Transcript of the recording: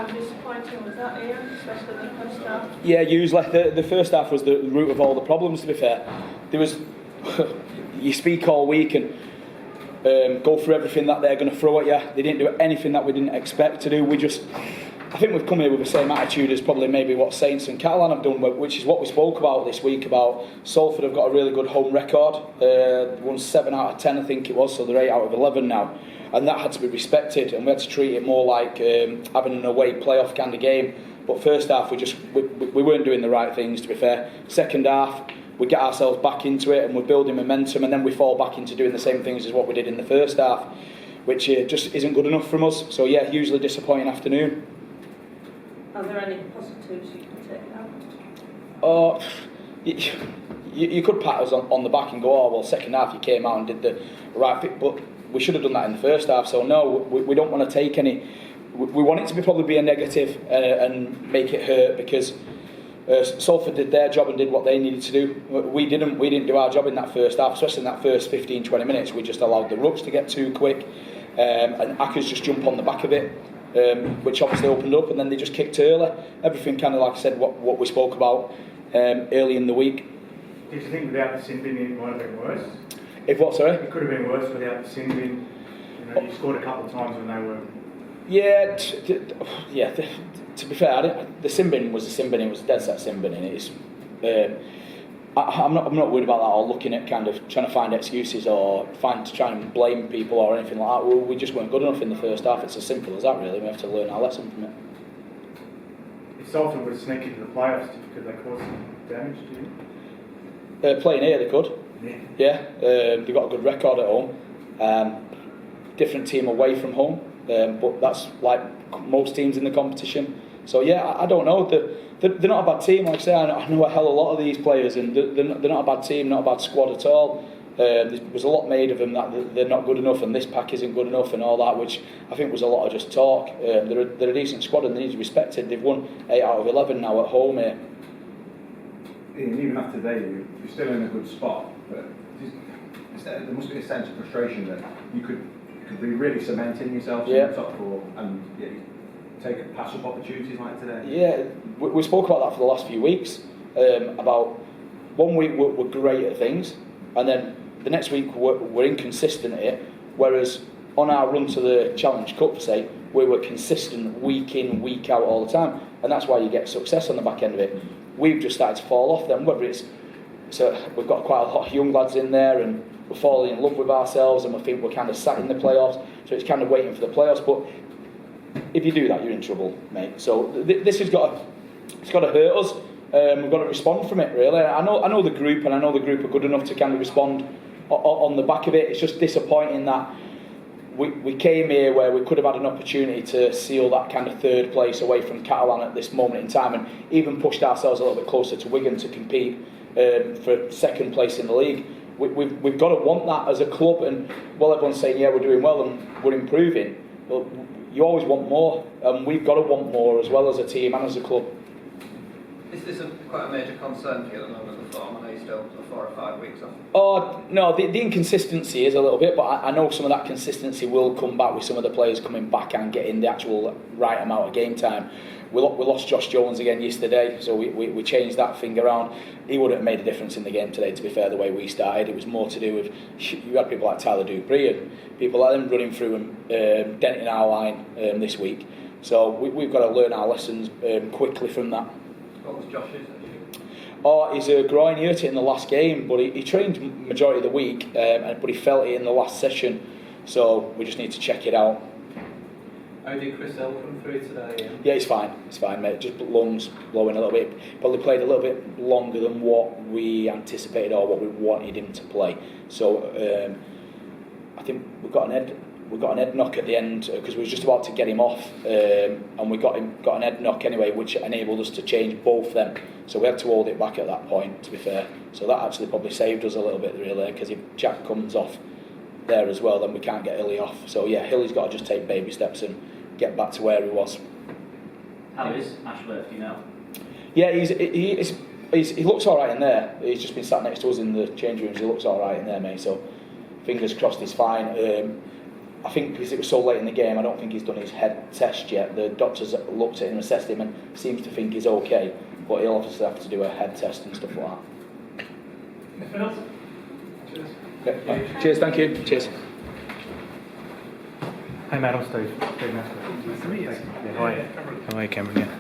How disappointing was that, Ian, especially in the first half? Yeah, usually the first half was the root of all the problems, to be fair. There was, you speak all week and go through everything that they're going to throw at you. They didn't do anything that we didn't expect to do. I think we've come here with the same attitude as probably maybe what Saints and Catalan have done, which is what we spoke about this week, about Salford have got a really good home record. Won 7 out of 10, I think it was, so they're 8 out of 11 now. And that had to be respected, and we had to treat it more like having an away playoff kind of game. But first half, we weren't doing the right things, to be fair. Second half, we get ourselves back into it, and we're building momentum, and then we fall back into doing the same things as what we did in the first half, which just isn't good enough from us. So yeah, hugely disappointing afternoon. Are there any positives you can take out? Oh, you could pat us on the back and go, oh well, second half you came out and did the right thing, but we should have done that in the first half. So no, we don't want to take any. We want it to probably be a negative and make it hurt, because Salford did their job and did what they needed to do. We didn't do our job in that first half, especially in that first 15-20 minutes. We just allowed the rucks to get too quick, and Akers just jump on the back of it, which obviously opened up, and then they just kicked early. Everything kind of, like I said, what we spoke about early in the week. Did you think without the sin bin it might have been worse? If what, sorry? It could have been worse without the sin bin. You scored a couple of times when they were... Yeah, to be fair, the sin bin was a sin bin. It was a dead set sin bin, and it's. I'm not worried about that, or looking at kind of trying to find excuses or try and blame people or anything like that. We just weren't good enough in the first half. It's as simple as that, really. We have to learn our lesson from it. If Salford would sneak into the playoffs, could they cause some damage to you? Playing here, they could. Yeah, they've got a good record at home. Different team away from home, but that's like most teams in the competition. So yeah, I don't know. They're not a bad team. Like I say, I know a hell of a lot of these players, and they're not a bad team, not a bad squad at all. There was a lot made of them that they're not good enough, and this pack isn't good enough, and all that, which I think was a lot of just talk. They're a decent squad, and they need to be respected. They've won 8 out of 11 now at home here. Even after today, you're still in a good spot, but there must be a sense of frustration that you could be really cementing yourself in the top 4 and take pass-up opportunities like today. Yeah, we spoke about that for the last few weeks. About 1 week we're great at things, and then the next week we're inconsistent at it. Whereas on our run to the Challenge Cup, say, we were consistent week in, week out all the time, and that's why you get success on the back end of it. We've just started to fall off then, whether it's we've got quite a lot of young lads in there, and we're falling in love with ourselves, and we think we're kind of sat in the playoffs, so it's kind of waiting for the playoffs. But if you do that, you're in trouble, mate. So this has got to hurt us. We've got to respond from it, really. I know the group, and I know the group are good enough to kind of respond on the back of it. It's just disappointing that we came here where we could have had an opportunity to seal that kind of 3rd place away from Catalan at this moment in time, and even pushed ourselves a little bit closer to Wigan to compete for 2nd place in the league. We've got to want that as a club, and while everyone's saying yeah, we're doing well and we're improving, well, you always want more, and we've got to want more as well as a team and as a club. Is this quite a major concern for you at the moment, the form? I know you're still 4 or 5 weeks off. Oh, no, the inconsistency is a little bit, but I know some of that consistency will come back with some of the players coming back and getting the actual right amount of game time. We lost Josh Jones again yesterday, so we changed that thing around. He wouldn't have made a difference in the game today, to be fair, the way we started. It was more to do with, you had people like Tyler Dupree and people like them running through and denting our line this week. So we've got to learn our lessons quickly from that. What was Josh's? Oh, he's a groin. He hurt it in the last game, but he trained majority of the week, but he felt it in the last session. So we just need to check it out. How did Chris Hill come through today? Yeah, he's fine, mate. Just lungs blowing a little bit. Probably played a little bit longer than what we anticipated or what we wanted him to play. So I think we got an head knock at the end because we were just about to get him off, and we got an head knock anyway, which enabled us to change both them. So we had to hold it back at that point, to be fair. So that actually probably saved us a little bit, really, because if Jack comes off there as well, then we can't get Hilly off. So yeah, Hilly's got to just take baby steps and get back to where he was. How is Ashworth, do you know? Yeah, he looks all right in there. He's just been sat next to us in the change rooms. He looks all right in there, mate. So fingers crossed he's fine. I think because it was so late in the game, I don't think he's done his head test yet. The doctors looked at him, assessed him, and seems to think he's okay. But he'll obviously have to do a head test and stuff like that. Anything else? Cheers. Okay. Cheers, thank you. Cheers. Hi, Madam Steve. Nice to meet you. How are you, Cameron? Yeah.